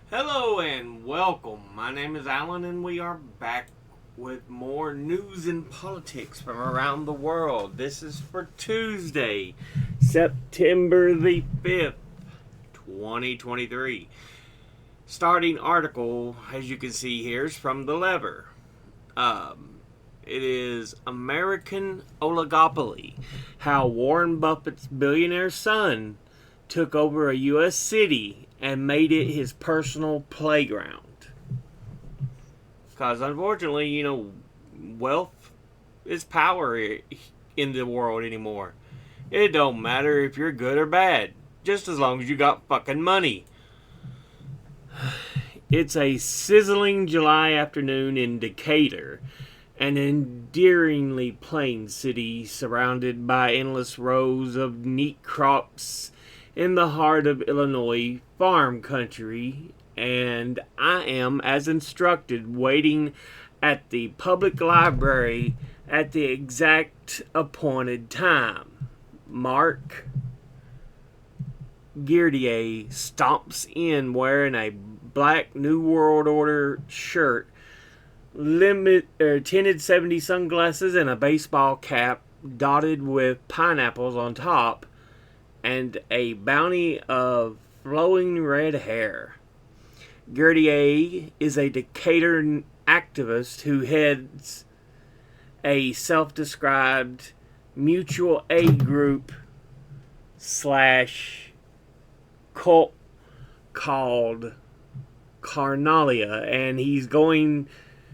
Hello and welcome. My name is Alan, and we are back with more news and politics from around the world. This is for Tuesday, September the 5th, 2023. Starting article, as you can see here, is from The Lever. It is American Oligopoly: How Warren Buffett's billionaire son took over a U.S. city and made it his personal playground. Because unfortunately, wealth is power in the world anymore. It don't matter if you're good or bad, just as long as you got fucking money. It's a sizzling July afternoon in Decatur, an endearingly plain city surrounded by endless rows of neat crops in the heart of Illinois farm country, and I am, as instructed, waiting at the public library at the exact appointed time. Mark Girdier stomps in wearing a black New World Order shirt, tinted 70 sunglasses, and a baseball cap dotted with pineapples on top, and a bounty of flowing red hair. Gertier is a Decatur activist who heads a self-described mutual aid group slash cult called Carnalia, and he's going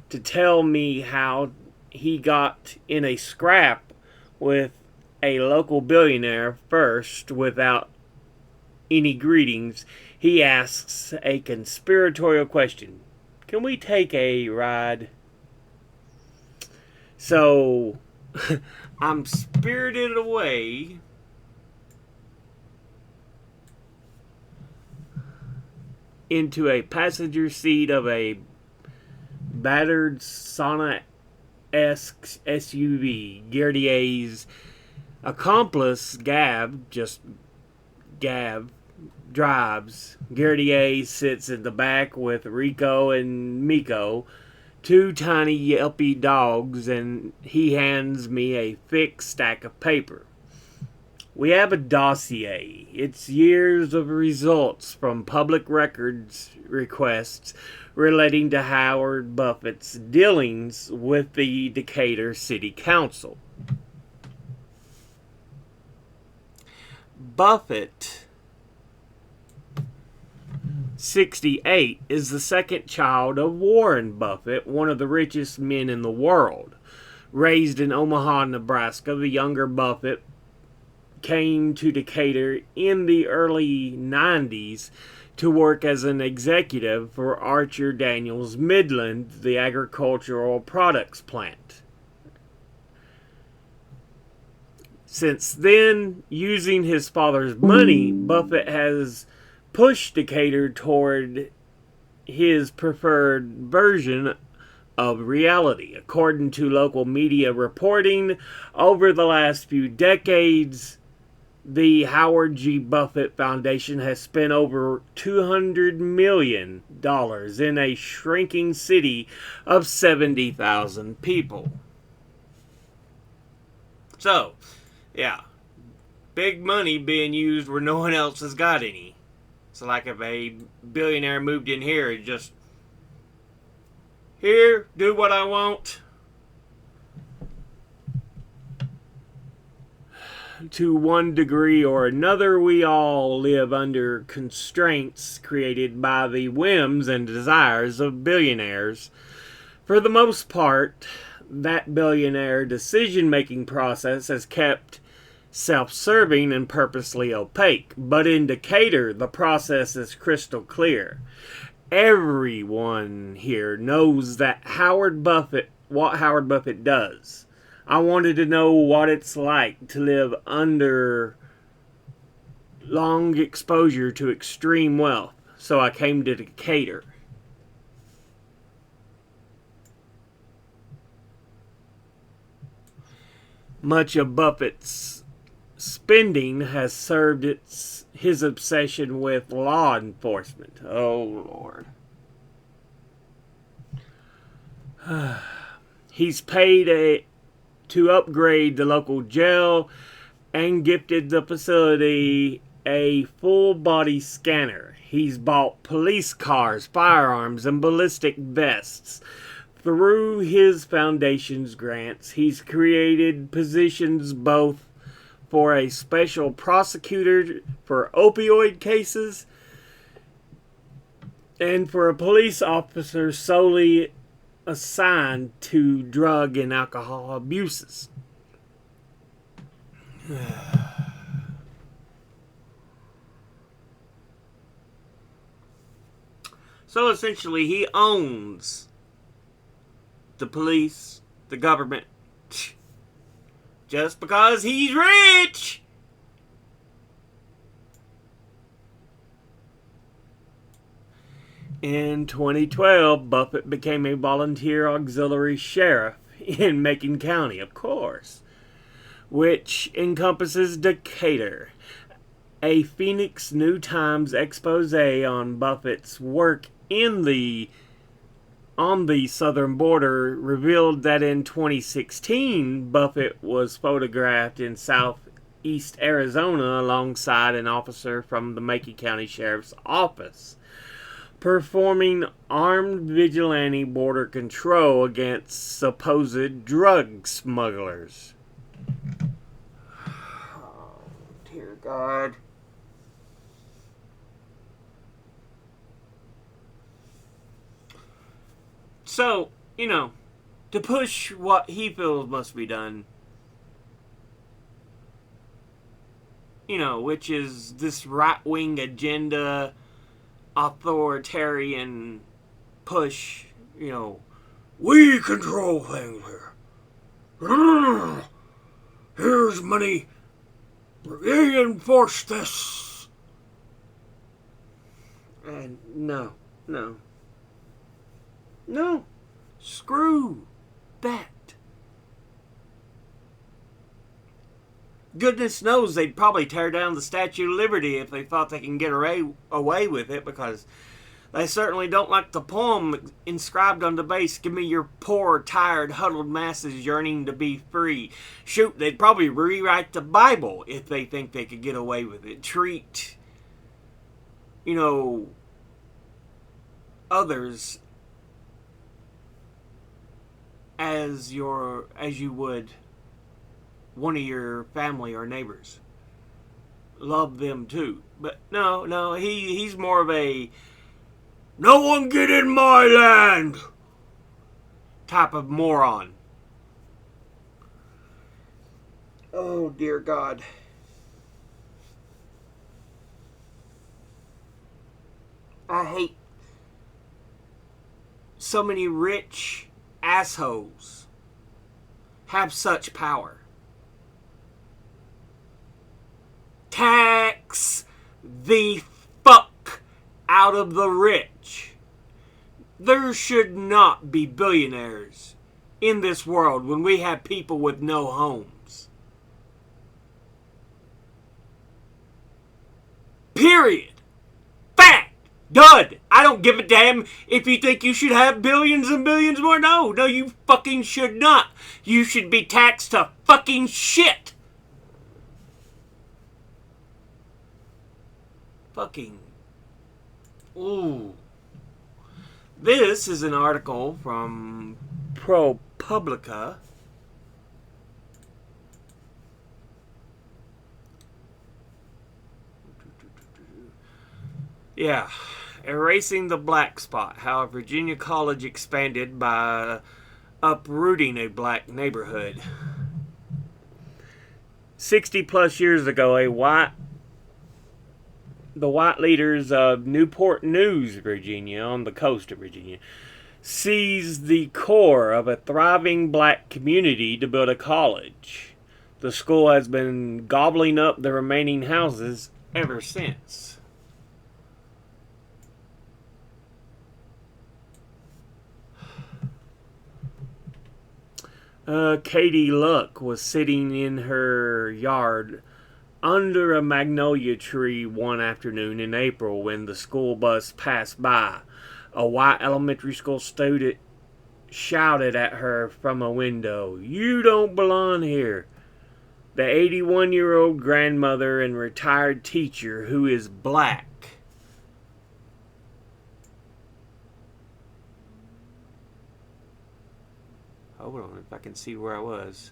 to tell me how he got in a scrap with a local billionaire. First, without any greetings, he asks a conspiratorial question. Can we take a ride? So, I'm spirited away into a passenger seat of a battered Sauna-esque SUV. Gerdier's accomplice, Gav drives. Gerdier sits in the back with Rico and Miko, two tiny yelpy dogs, and he hands me a thick stack of paper. We have a dossier. It's years of results from public records requests relating to Howard Buffett's dealings with the Decatur City Council. Buffett, 68, is the second child of Warren Buffett, one of the richest men in the world. Raised in Omaha, Nebraska, the younger Buffett came to Decatur in the early 90s to work as an executive for Archer Daniels Midland, the agricultural products plant. Since then, using his father's money, Buffett has pushed Decatur toward his preferred version of reality. According to local media reporting, over the last few decades, the Howard G. Buffett Foundation has spent over $200 million in a shrinking city of 70,000 people. So, yeah, big money being used where no one else has got any. It's like if a billionaire moved in here and just, here, do what I want. To one degree or another, we all live under constraints created by the whims and desires of billionaires. For the most part, that billionaire decision-making process has kept self-serving and purposely opaque. But in Decatur, the process is crystal clear. Everyone here knows what Howard Buffett does. I wanted to know what it's like to live under long exposure to extreme wealth, so I came to Decatur. Much of Buffett's spending has served his obsession with law enforcement. Oh, Lord. He's paid to upgrade the local jail and gifted the facility a full-body scanner. He's bought police cars, firearms, and ballistic vests. Through his foundation's grants, he's created positions both for a special prosecutor for opioid cases and for a police officer solely assigned to drug and alcohol abuses. So essentially, he owns the police, the government, just because he's rich. In 2012, Buffett became a volunteer auxiliary sheriff in Macon County, of course, which encompasses Decatur. A Phoenix New Times expose on Buffett's work on the southern border revealed that in 2016, Buffett was photographed in southeast Arizona alongside an officer from the Macon County Sheriff's Office, performing armed vigilante border control against supposed drug smugglers. Oh, dear God. So, to push what he feels must be done, which is this right-wing agenda, authoritarian push, we control things here. Here's money. Reinforce this. And no. Screw that. Goodness knows they'd probably tear down the Statue of Liberty if they thought they can get away with it, because they certainly don't like the poem inscribed on the base, "Give me your poor, tired, huddled masses yearning to be free." Shoot, they'd probably rewrite the Bible if they think they could get away with it. Treat, others as you would one of your family or neighbors. Love them too. But no, he's more of a "no one get in my land" type of moron. Oh, dear God. I hate so many rich assholes have such power. Tax the fuck out of the rich. There should not be billionaires in this world when we have people with no homes. Period. Fact. Dud. I don't give a damn if you think you should have billions and billions more. No, you fucking should not. You should be taxed to fucking shit. Fucking. Ooh. This is an article from ProPublica. Yeah. Erasing the black spot. How a Virginia college expanded by uprooting a black neighborhood. 60 plus years ago, the white leaders of Newport News, Virginia, on the coast of Virginia, seized the core of a thriving black community to build a college. The school has been gobbling up the remaining houses ever since. Katie Luck was sitting in her yard under a magnolia tree one afternoon in April when the school bus passed by. A white elementary school student shouted at her from a window, "You don't belong here." The 81-year-old grandmother and retired teacher, who is black, hold on, if I can see where I was.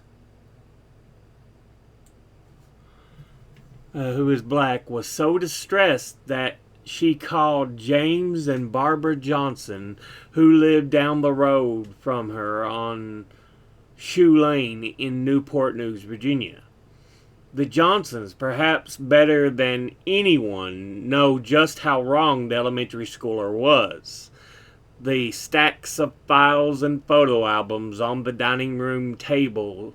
Who is black, was so distressed that she called James and Barbara Johnson, who lived down the road from her on Shoe Lane in Newport News, Virginia. The Johnsons, perhaps better than anyone, know just how wrong the elementary schooler was. The stacks of files and photo albums on the dining room table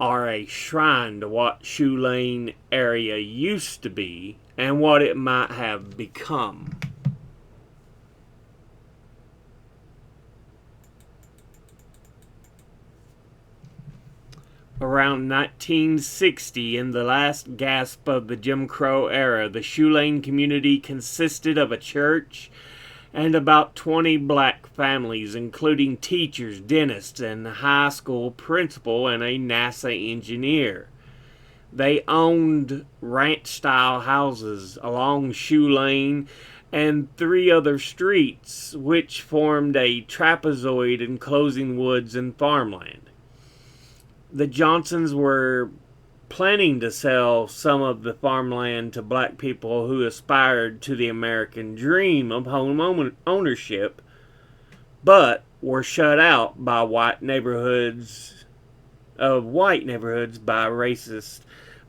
are a shrine to what Shoe Lane area used to be and what it might have become. Around 1960, in the last gasp of the Jim Crow era, the Shoe Lane community consisted of a church and about 20 black families, including teachers, dentists, and a high school principal and a NASA engineer. They owned ranch-style houses along Shoe Lane and 3 other streets, which formed a trapezoid enclosing woods and farmland. The Johnsons were planning to sell some of the farmland to black people who aspired to the American dream of home ownership, but were shut out by white neighborhoods by racist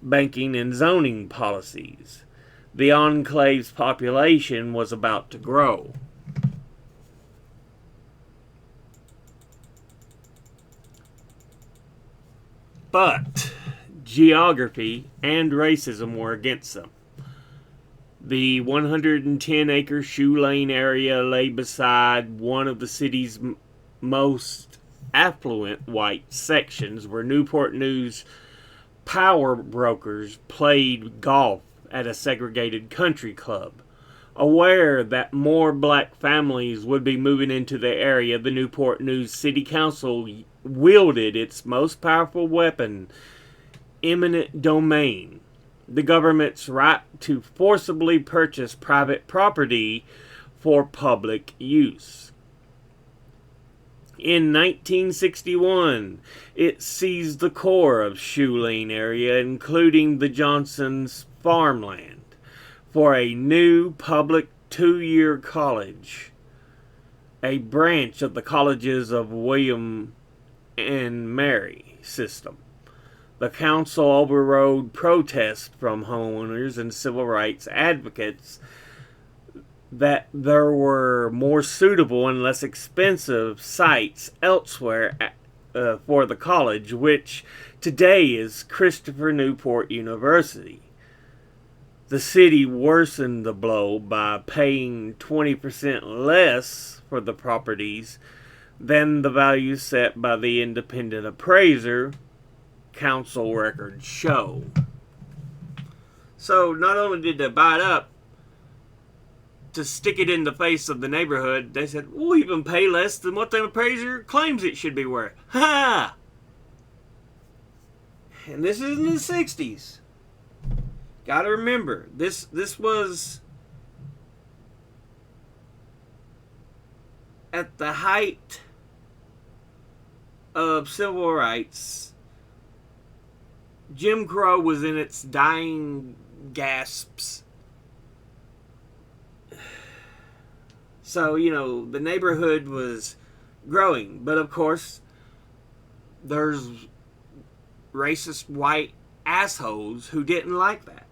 banking and zoning policies. The enclave's population was about to grow. But geography and racism were against them. The 110-acre Shoe Lane area lay beside one of the city's most affluent white sections, where Newport News power brokers played golf at a segregated country club. Aware that more black families would be moving into the area, the Newport News City Council wielded its most powerful weapon, eminent domain, the government's right to forcibly purchase private property for public use. In 1961, it seized the core of Shoe Lane area, including the Johnsons' farmland, for a new public 2-year college, a branch of the colleges of William and Mary system. The council overrode protests from homeowners and civil rights advocates that there were more suitable and less expensive sites elsewhere for the college, which today is Christopher Newport University. The city worsened the blow by paying 20% less for the properties than the value set by the independent appraiser, council records show. So not only did they buy it up to stick it in the face of the neighborhood, they said, we'll even pay less than what the appraiser claims it should be worth. Ha! And this is in the 60s. Gotta remember, this was at the height of civil rights. Jim Crow was in its dying gasps. So, the neighborhood was growing. But of course, there's racist white assholes who didn't like that.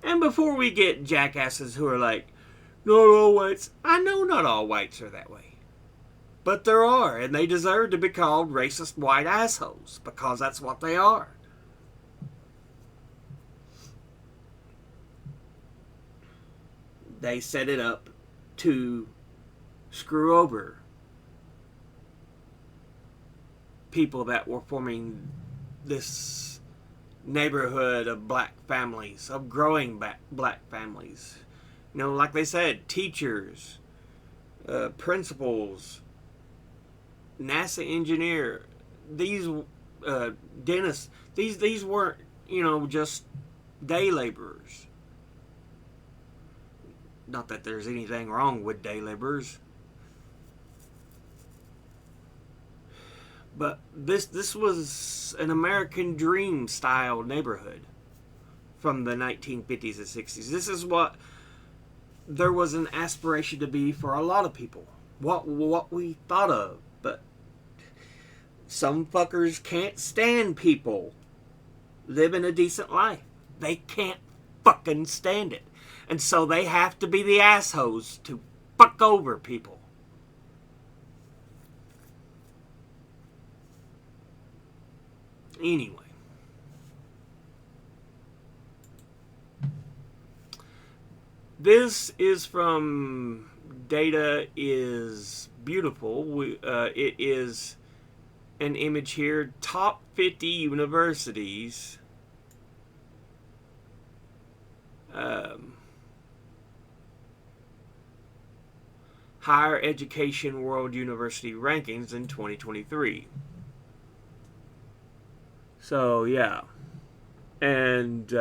And before we get jackasses who are like, not all whites, I know not all whites are that way. But there are, and they deserve to be called racist white assholes, because that's what they are. They set it up to screw over people that were forming this neighborhood of black families, of growing black families. You know, like they said, teachers, principals, NASA engineer, these dentists. These weren't, you know, just day laborers. Not that there's anything wrong with day laborers, but this was an American dream style neighborhood from the 1950s and 60s. This is what there was an aspiration to be for a lot of people. What we thought of, but some fuckers can't stand people living a decent life. They can't fucking stand it. And so they have to be the assholes to fuck over people. Anyway. This is from Data is Beautiful. It is an image here. Top 50 universities. Higher Education World University Rankings in 2023. So, yeah. And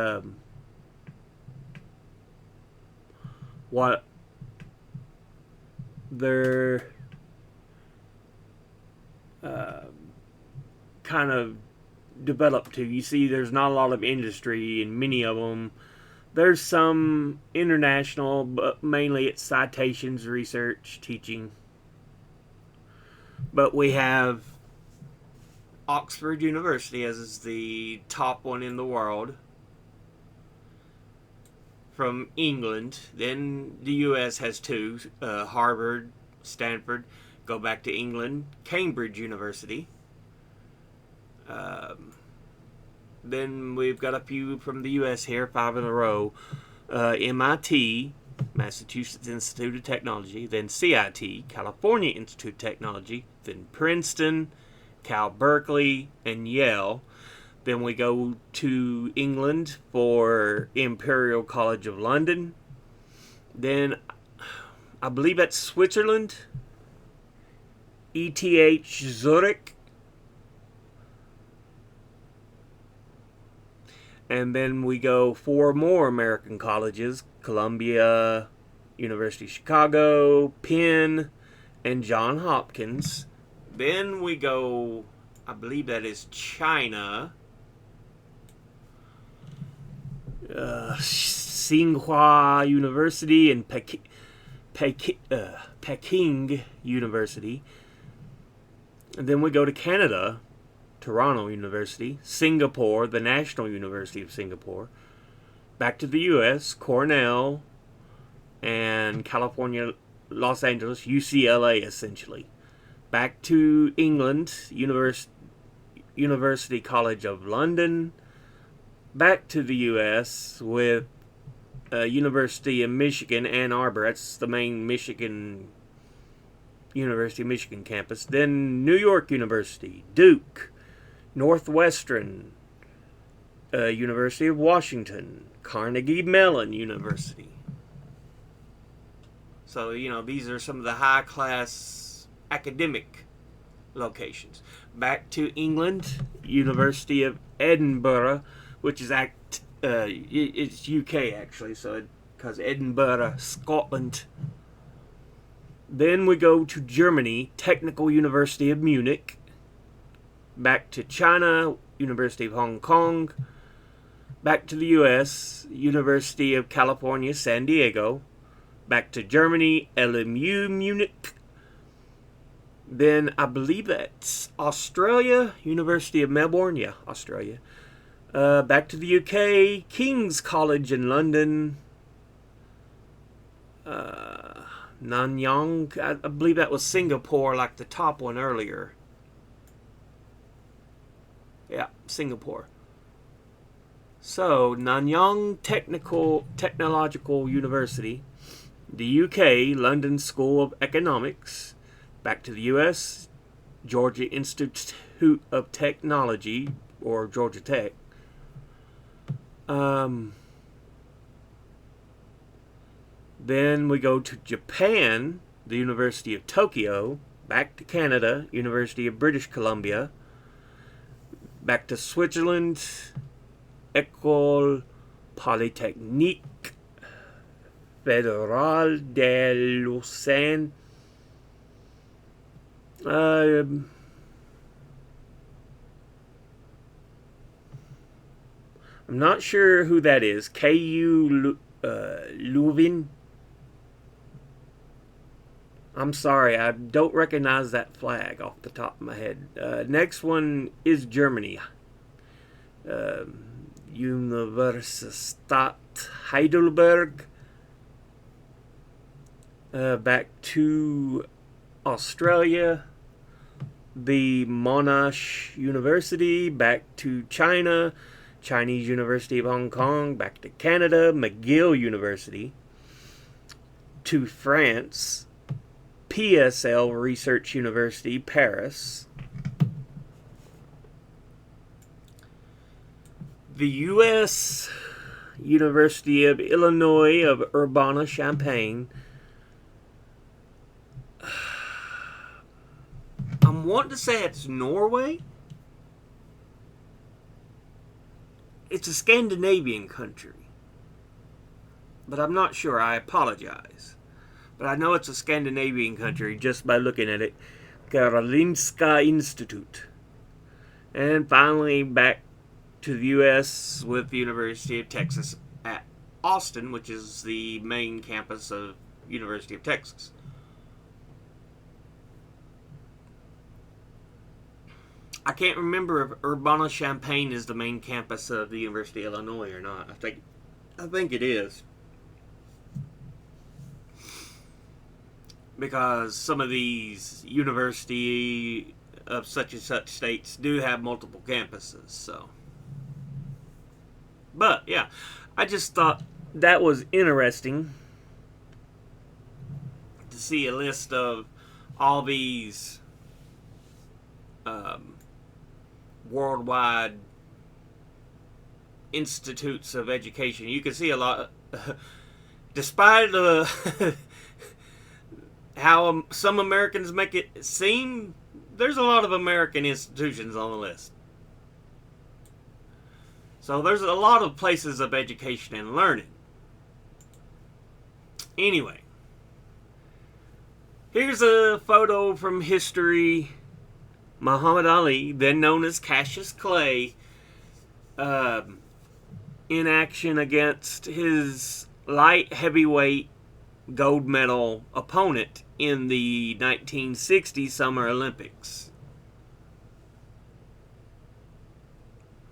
what they're kind of developed to. You see, there's not a lot of industry in many of them. There's some international, but mainly it's citations, research, teaching. But we have Oxford University as the top one in the world from England. Then the US has two, Harvard, Stanford. Go back to England, Cambridge University. Then we've got a few from the US here, 5 in a row. MIT, Massachusetts Institute of Technology. Then CIT, California Institute of Technology. Then Princeton, Cal Berkeley, and Yale. Then we go to England for Imperial College of London. Then I believe that's Switzerland. ETH Zurich. And then we go 4 more American colleges. Columbia, University of Chicago, Penn, and Johns Hopkins. Then we go, I believe that is China. Tsinghua University and Peking University. And then we go to Canada, Toronto University, Singapore, the National University of Singapore. Back to the US, Cornell, and California, Los Angeles, UCLA essentially. Back to England, University College of London. Back to the US with University of Michigan, Ann Arbor. That's the main University of Michigan campus. Then New York University, Duke, Northwestern, University of Washington, Carnegie Mellon University. So, you know, these are some of the high-class academic locations. Back to England, University of Edinburgh, which is it's UK actually, so because Edinburgh, Scotland. Then we go to Germany, Technical University of Munich. Back to China, University of Hong Kong. Back to the US, University of California, San Diego. Back to Germany, LMU Munich. Then I believe that's Australia, University of Melbourne. Yeah, Australia. Back to the UK, King's College in London. Nanyang, I believe that was Singapore, like the top one earlier. Yeah, Singapore. So, Nanyang Technological University. The UK, London School of Economics. Back to the US, Georgia Institute of Technology, or Georgia Tech. Um, then we go to Japan, the University of Tokyo, back to Canada, University of British Columbia, back to Switzerland, École Polytechnique Fédérale de Lausanne. I'm not sure who that is. KU Leuven. I'm sorry, I don't recognize that flag off the top of my head. Next one is Germany. Universität Heidelberg. Back to Australia. The Monash University. Back to China. Chinese University of Hong Kong. Back to Canada. McGill University. To France. PSL Research University, Paris. The U.S. University of Illinois of Urbana-Champaign. I'm wanting to say it's Norway. It's a Scandinavian country. But I'm not sure. I apologize. But I know it's a Scandinavian country just by looking at it. Karolinska Institute. And finally back to the U.S. with the University of Texas at Austin, which is the main campus of University of Texas. I can't remember if Urbana-Champaign is the main campus of the University of Illinois or not. I think it is. Because some of these university of such and such states do have multiple campuses, so. But, yeah, I just thought that was interesting to see a list of all these worldwide institutes of education. You can see a lot, despite the how some Americans make it seem, there's a lot of American institutions on the list. So there's a lot of places of education and learning. Anyway, here's a photo from history. Muhammad Ali, then known as Cassius Clay, in action against his light heavyweight gold medal opponent in the 1960 Summer Olympics.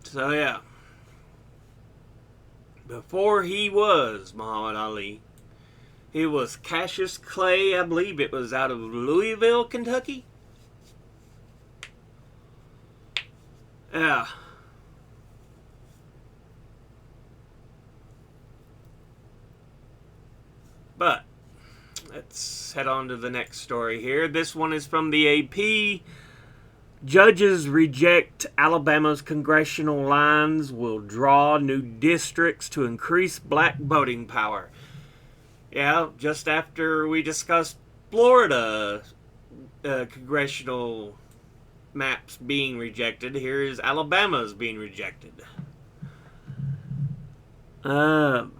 So yeah, before he was Muhammad Ali, he was Cassius Clay. I believe it was out of Louisville, Kentucky. Yeah. But let's head on to the next story here. This one is from the AP. Judges reject Alabama's congressional lines, will draw new districts to increase black voting power. Yeah, just after we discussed Florida congressional maps being rejected, here is Alabama's being rejected.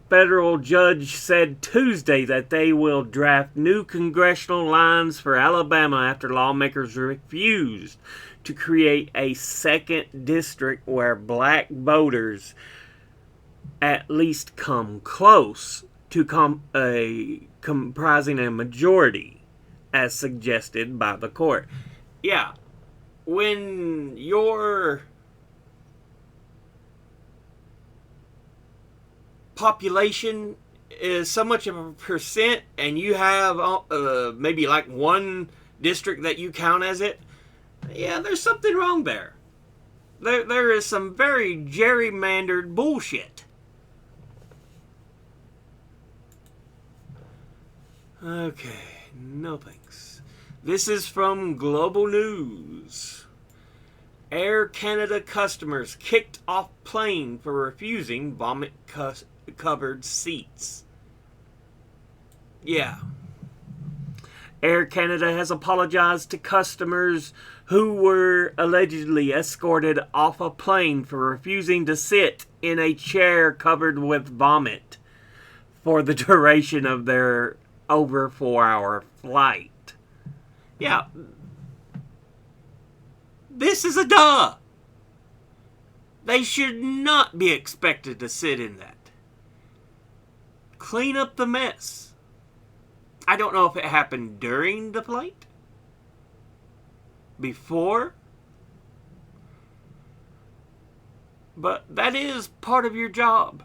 Federal judge said Tuesday that they will draft new congressional lines for Alabama after lawmakers refused to create a second district where black voters at least come close to comprising a majority, as suggested by the court. Yeah, when your population is so much of a percent and you have maybe like one district that you count as it, yeah, there's something wrong there. There is some very gerrymandered bullshit. Okay, no thanks. This is from Global News. Air Canada customers kicked off plane for refusing vomit covered seats. Yeah. Air Canada has apologized to customers who were allegedly escorted off a plane for refusing to sit in a chair covered with vomit for the duration of their over 4-hour flight. Yeah. This is a duh. They should not be expected to sit in that. Clean up the mess. I don't know if it happened during the flight, before, but that is part of your job,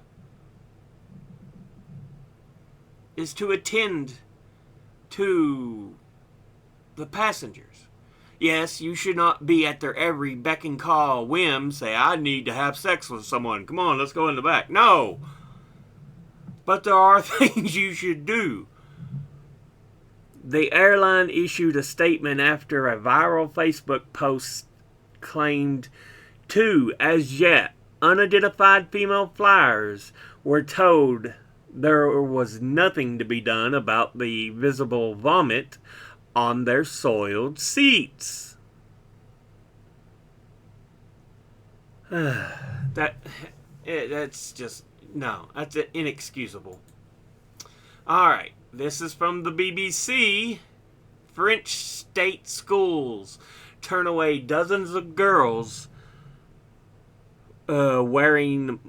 is to attend to the passengers. Yes, you should not be at their every beck and call whim, say, I need to have sex with someone, come on, let's go in the back. No. But there are things you should do. The airline issued a statement after a viral Facebook post claimed 2 as yet unidentified female flyers were told there was nothing to be done about the visible vomit on their soiled seats. That's just, no, that's inexcusable. Alright, this is from the BBC. French state schools turn away dozens of girls wearing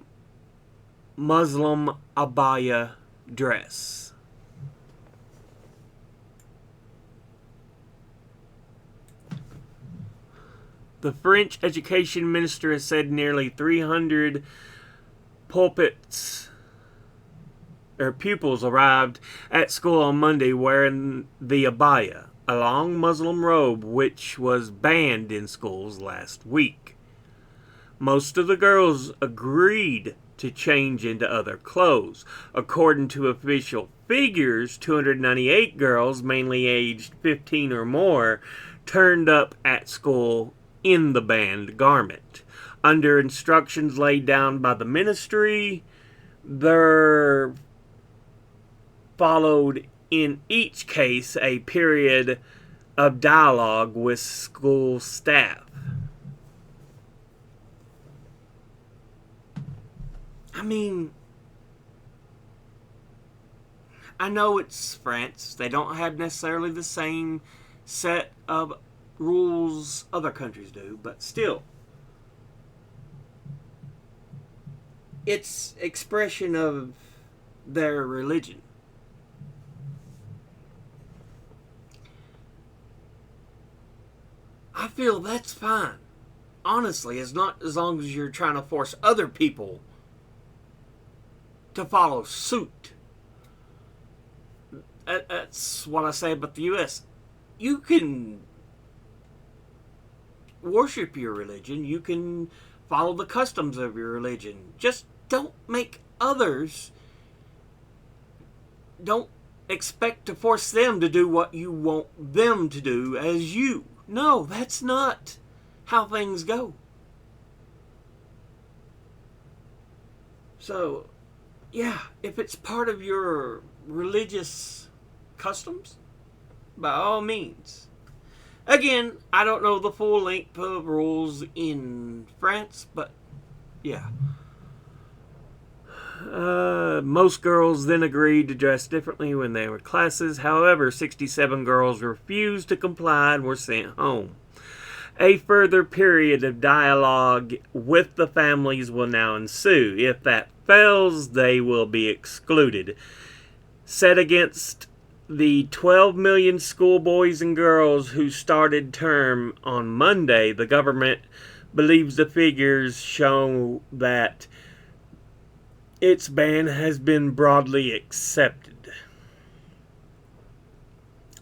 Muslim abaya dress. The French education minister has said nearly 300 pupils arrived at school on Monday wearing the abaya, a long Muslim robe which was banned in schools last week. Most of the girls agreed to change into other clothes. According to official figures, 298 girls, mainly aged 15 or more, turned up at school in the banned garment. Under instructions laid down by the ministry, there followed in each case a period of dialogue with school staff. I mean, I know it's France. They don't have necessarily the same set of rules other countries do, but still, it's expression of their religion. I feel that's fine. Honestly, it's not as long as you're trying to force other people to follow suit. That's what I say about the U.S. You can worship your religion. You can follow the customs of your religion. Just don't make others, don't expect to force them to do what you want them to do as you. No, that's not how things go. So, yeah, if it's part of your religious customs, by all means. Again, I don't know the full length of rules in France, but yeah. Most girls then agreed to dress differently when they were classes. However, 67 girls refused to comply and were sent home. A further period of dialogue with the families will now ensue. If that fails, they will be excluded. Set against the 12 million schoolboys and girls who started term on Monday, the government believes the figures show that its ban has been broadly accepted.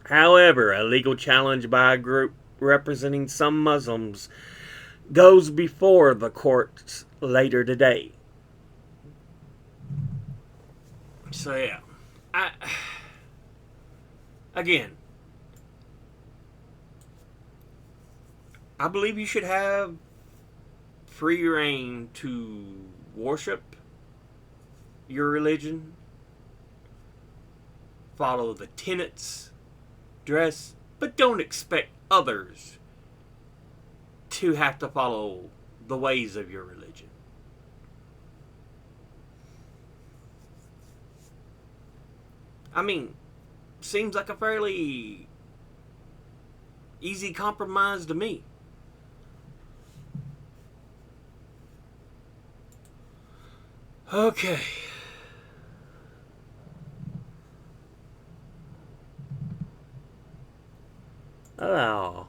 However, a legal challenge by a group representing some Muslims goes before the courts later today. So yeah, again, I believe you should have free reign to worship your religion, follow the tenets, dress, but don't expect others to have to follow the ways of your religion. I mean, seems like a fairly easy compromise to me. Okay. Oh.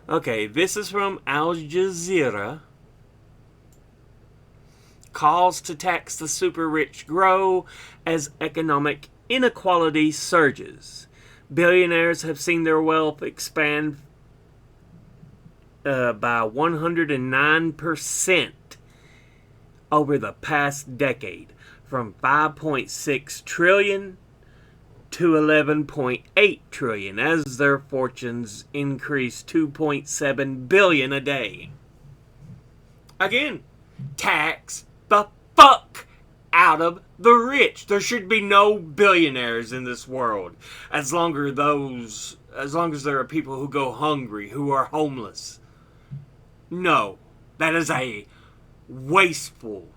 Okay, this is from Al Jazeera. Calls to tax the super rich grow as economic inequality surges. Billionaires have seen their wealth expand by 109% over the past decade, from 5.6 trillion to 11.8 trillion, as their fortunes increase 2.7 billion a day. Again, tax the fuck out of the rich. There should be no billionaires in this world as long as there are people who go hungry, who are homeless. No, that is a wasteful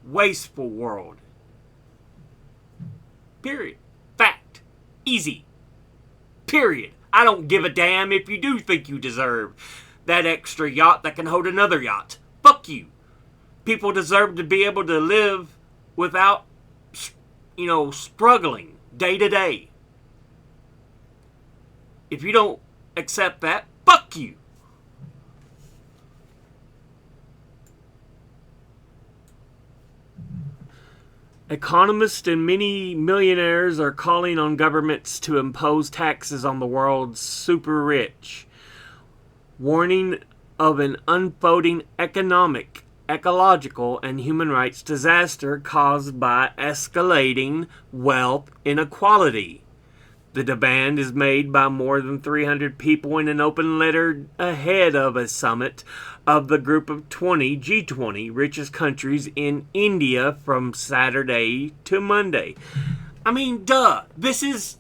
world. Period. Fact. Easy. Period. I don't give a damn if you do think you deserve that extra yacht that can hold another yacht. Fuck you. People deserve to be able to live without, struggling day to day. If you don't accept that, fuck you. Economists and many millionaires are calling on governments to impose taxes on the world's super rich, warning of an unfolding economic, ecological, and human rights disaster caused by escalating wealth inequality. The demand is made by more than 300 people in an open letter ahead of a summit of the Group of 20 G20 richest countries in India from Saturday to Monday. I mean, duh. This is...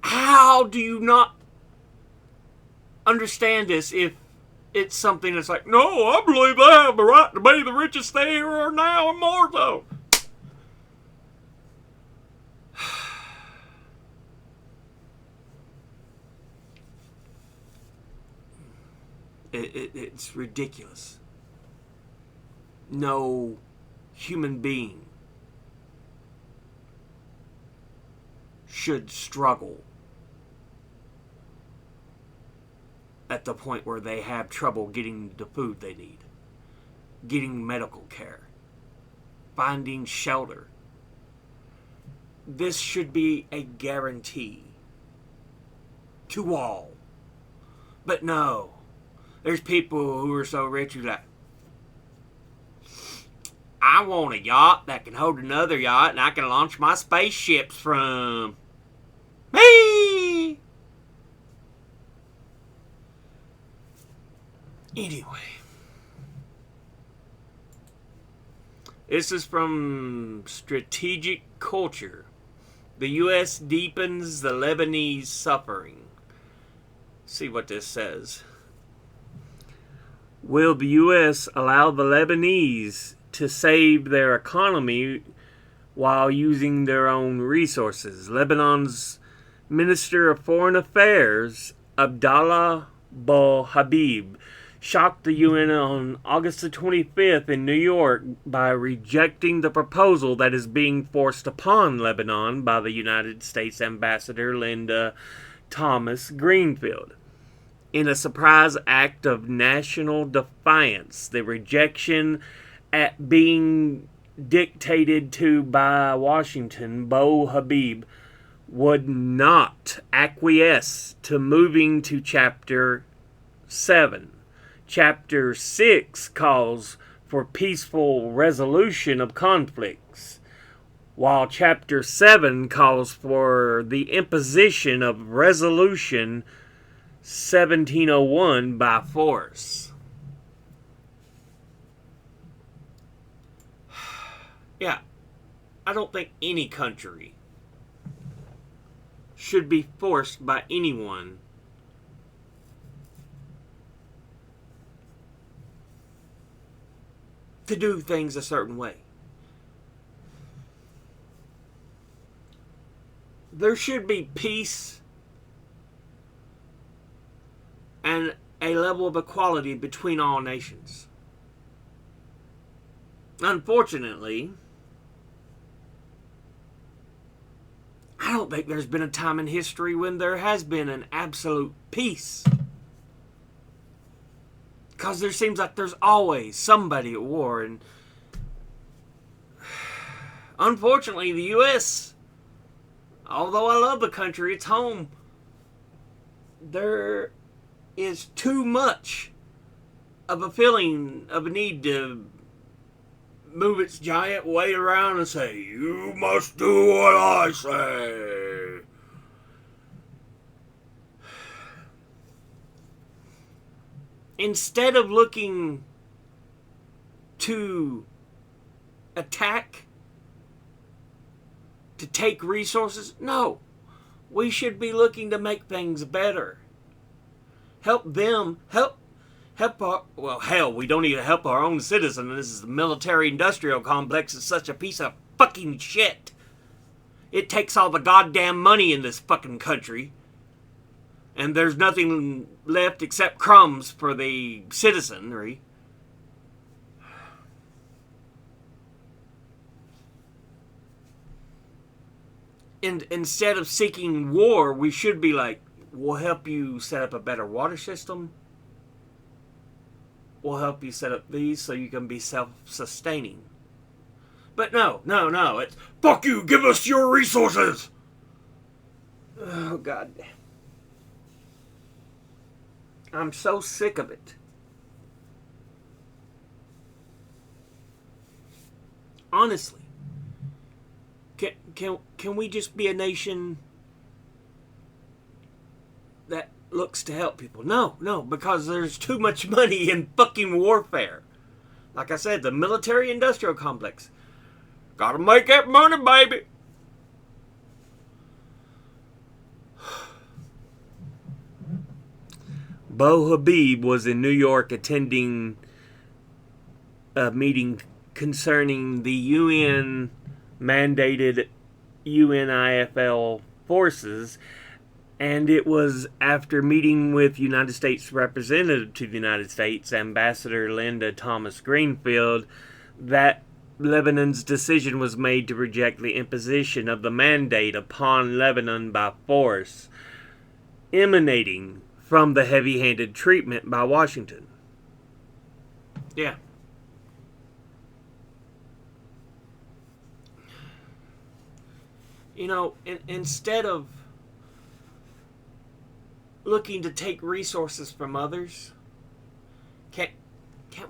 How do you not understand this if it's something that's like, no, I believe I have the right to be the richest they are now and more so. It's ridiculous. No human being should struggle at the point where they have trouble getting the food they need, getting medical care, finding shelter. This should be a guarantee to all. But no. There's people who are so rich who's like, I want a yacht that can hold another yacht and I can launch my spaceships from. Me! Anyway. This is from Strategic Culture. The U.S. deepens the Lebanese suffering. See what this says. Will the U.S. allow the Lebanese to save their economy while using their own resources? Lebanon's Minister of Foreign Affairs, Abdallah Habib, shocked the UN on August the 25th in New York by rejecting the proposal that is being forced upon Lebanon by the United States Ambassador Linda Thomas-Greenfield. In a surprise act of national defiance, the rejection at being dictated to by Washington, Habib would not acquiesce to moving to Chapter 7. Chapter 6 calls for peaceful resolution of conflicts, while Chapter 7 calls for the imposition of Resolution 1701 by force. Yeah, I don't think any country should be forced by anyone to do things a certain way. There should be peace and a level of equality between all nations. Unfortunately, I don't think there's been a time in history when there has been an absolute peace. Because there seems like there's always somebody at war. And unfortunately, the U.S., although I love the country, it's home, there is too much of a feeling of a need to move its giant weight around and say, you must do what I say. Instead of looking to attack, to take resources, no. We should be looking to make things better. Help them, help our, well, hell, we don't even help our own citizens. This is the military-industrial complex is such a piece of fucking shit. It takes all the goddamn money in this fucking country. And there's nothing left except crumbs for the citizenry. And instead of seeking war, we should be like, we'll help you set up a better water system. We'll help you set up these so you can be self-sustaining. But no. It's, fuck you, give us your resources. Oh, God. I'm so sick of it. Honestly. Can we just be a nation that looks to help people? No, because there's too much money in fucking warfare. Like I said, the military-industrial complex. Gotta make that money, baby. Bo Habib was in New York attending a meeting concerning the UN mandated UNIFIL forces, and it was after meeting with United States representative to the United States, Ambassador Linda Thomas Greenfield, that Lebanon's decision was made to reject the imposition of the mandate upon Lebanon by force, emanating from the heavy-handed treatment by Washington. Yeah. You know, instead of looking to take resources from others, can't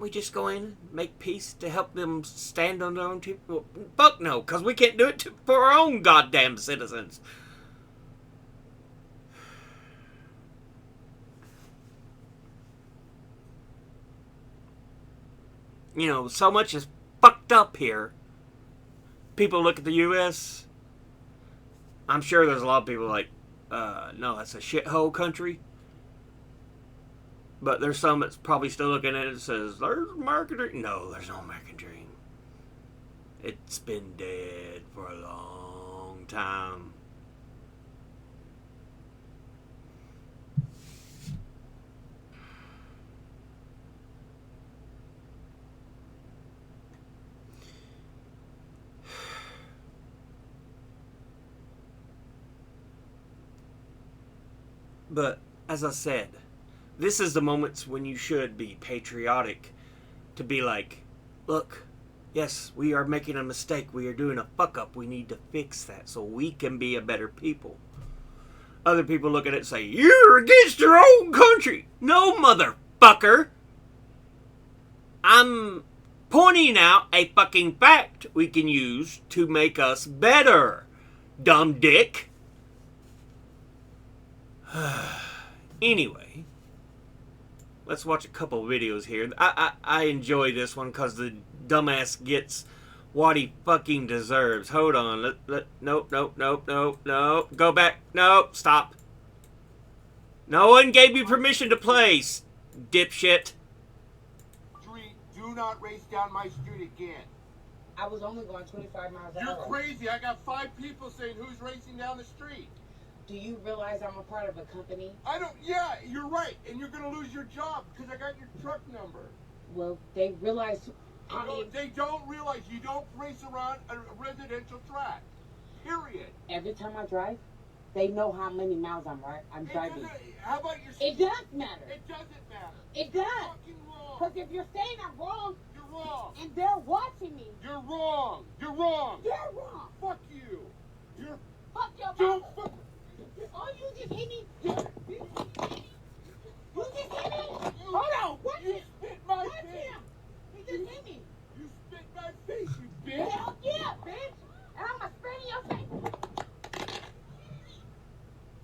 we just go in and make peace to help them stand on their own two? Well, fuck no, because we can't do it for our own goddamn citizens. You know, so much is fucked up here. People look at the U.S., I'm sure there's a lot of people like, no, that's a shithole country. But there's some that's probably still looking at it and says, there's American dream. No, there's no American dream. It's been dead for a long time. But, as I said, this is the moments when you should be patriotic to be like, look, yes, we are making a mistake. We are doing a fuck up. We need to fix that so we can be a better people. Other people look at it and say, you're against your own country. No, motherfucker. I'm pointing out a fucking fact we can use to make us better, dumb dick. Anyway, let's watch a couple videos here. I enjoy this one because the dumbass gets what he fucking deserves. Hold on. Nope. Go back. Nope. Stop. No one gave me permission to play, dipshit. Street, do not race down my street again. I was only going 25 miles an You're hour. crazy. I got 5 people saying who's racing down the street. Do you realize I'm a part of a company? I don't, yeah, you're right. And you're going to lose your job because I got your truck number. Well, they realize... No, they don't realize you don't race around a residential track. Period. Every time I drive, they know how many miles I'm driving. How about your... It does matter. It doesn't matter. It does. You're fucking wrong. Because if you're saying I'm wrong, You're wrong. and they're watching me, You're wrong. You're wrong. you're wrong. Fuck you. You're... Fuck your Don't mouth. fuck... Oh, you just hit me. You just hit me. Hold on. What? You spit my Watch face. him. He just hit me. You spit my face, you bitch. Hell yeah, bitch. And I'm going to spit in your face.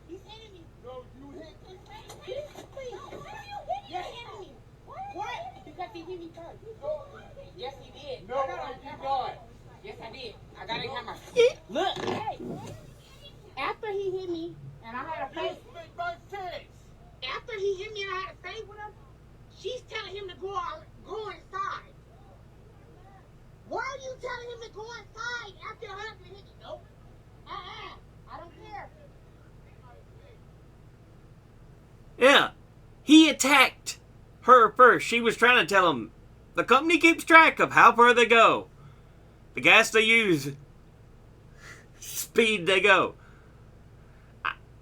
He's hitting me. No, you hit me. You're hitting me. What? Because he hit me first. No, Yes, he did. no, I did not. Yes, I did. I got it in my... Look. Hey. After he hit me, and I had a You fight... spit my face. After he hit me and I had a fight with him, she's telling him to go inside. Why are you telling him to go inside after your husband hit me? Nope. I don't care. Yeah. He attacked her first. She was trying to tell him the company keeps track of how far they go, the gas they use, speed they go.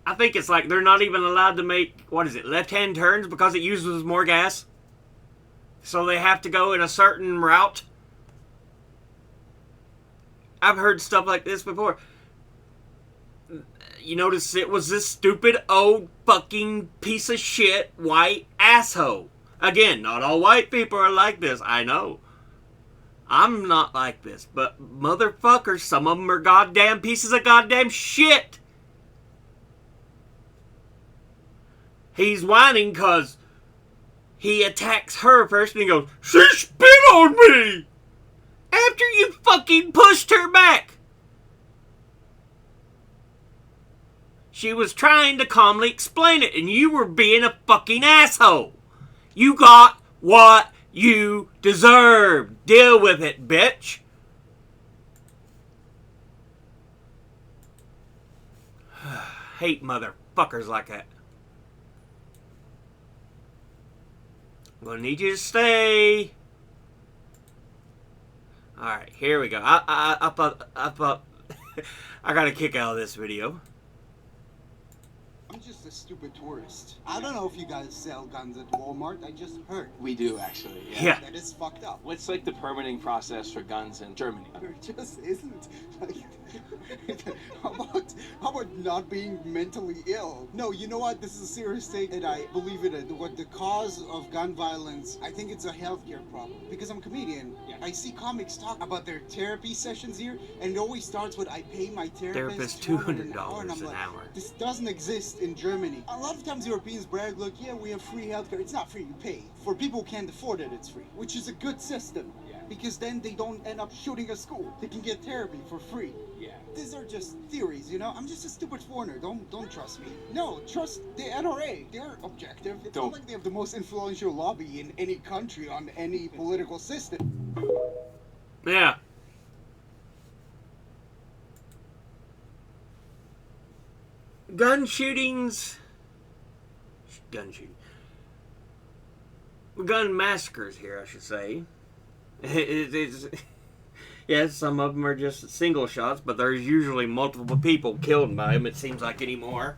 I think it's like they're not even allowed to make, left-hand turns because it uses more gas. So they have to go in a certain route. I've heard stuff like this before. You notice it was this stupid old fucking piece of shit white asshole. Again, not all white people are like this, I know. I'm not like this, but motherfuckers, some of them are goddamn pieces of goddamn shit. He's whining because he attacks her first and he goes, "She spit on me!" After you fucking pushed her back. She was trying to calmly explain it and you were being a fucking asshole. You got what you deserved. Deal with it, bitch. Hate motherfuckers like that. I'm gonna need you to stay. Alright, here we go. I thought I got a kick out of this video. I'm just a stupid tourist. I don't know if you guys sell guns at Walmart. I just heard. We do, actually. Yeah. That is fucked up. What's like the permitting process for guns in Germany? There just isn't. Like, how about not being mentally ill? No, you know what? This is a serious thing, and I believe it. What the cause of gun violence? I think it's a healthcare problem. Because I'm a comedian, Yeah. I see comics talk about their therapy sessions here, and it always starts with, "I pay my Therapist therapist $200 and I'm an like, hour. this doesn't exist in Germany. A lot of times Europeans brag, like, yeah, we have free healthcare. It's not free, you pay. For people who can't afford it, it's free, which is a good system. Yeah. Because then they don't end up shooting a school. They can get therapy for free. Yeah. These are just theories, you know? I'm just a stupid foreigner. Don't trust me. No, trust the NRA. They're objective. It's Don't. not like they have the most influential lobby in any country on any political system. Yeah. Gun shootings. Gun massacres here, I should say. It's yes, some of them are just single shots, but there's usually multiple people killed by them, it seems like anymore.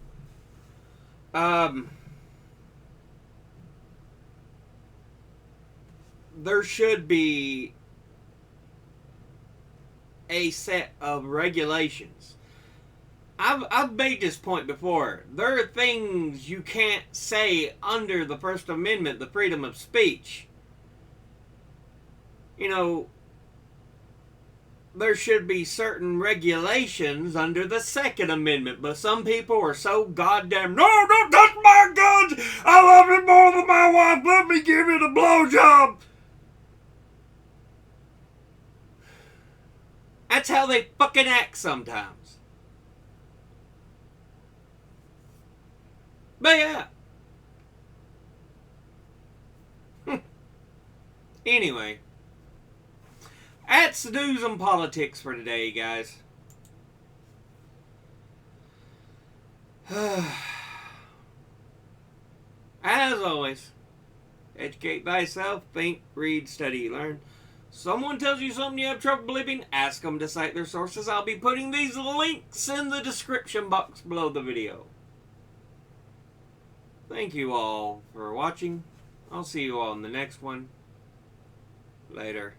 There should be a set of regulations. I've made this point before. There are things you can't say under the First Amendment, the freedom of speech. You know, there should be certain regulations under the Second Amendment, but some people are so goddamn, "No, don't touch my guns! I love it more than my wife! Let me give it a blowjob!" That's how they fucking act sometimes. But yeah. Anyway. That's the news and politics for today, guys. As always, educate thyself, think, read, study, learn. Someone tells you something you have trouble believing, ask them to cite their sources. I'll be putting these links in the description box below the video. Thank you all for watching. I'll see you all in the next one. Later.